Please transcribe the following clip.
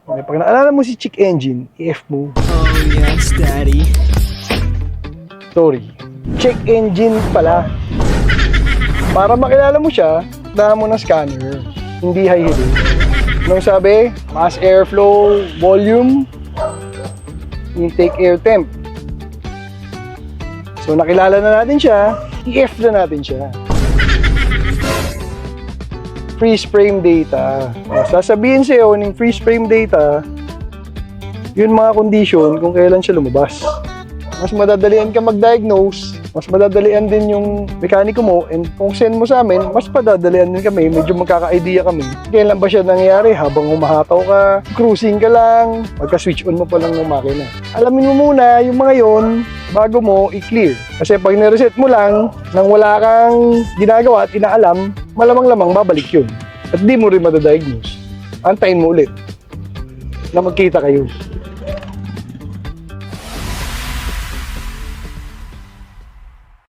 Okay, pag naalala mo si check engine, i-F mo. Oh yes, daddy. Sorry. Check engine pala. Para makilala mo siya, dahan mo ng scanner. Hindi high heading. Anong sabi? Mass airflow, volume, intake air temp. So nakilala na natin siya, i-F na natin siya. Freeze frame data. Sasabihin sa'yo ng freeze frame data, yun mga condition kung kailan siya lumabas. Mas madadalian ka mag-diagnose, mas madadalian din yung mekaniko mo, and kung send mo sa amin, mas padadalian din kami, medyo magkaka-idea kami. Kailan ba siya nangyari? Habang humahataw ka, cruising ka lang, magka-switch on mo pa lang ng makina. Alamin mo muna yung mga yon bago mo i-clear. Kasi pag na-reset mo lang, nang wala kang ginagawa at inaalam, malamang-lamang babalik yun. At di mo rin madadiagnose. Antayin mo ulit na magkita kayo.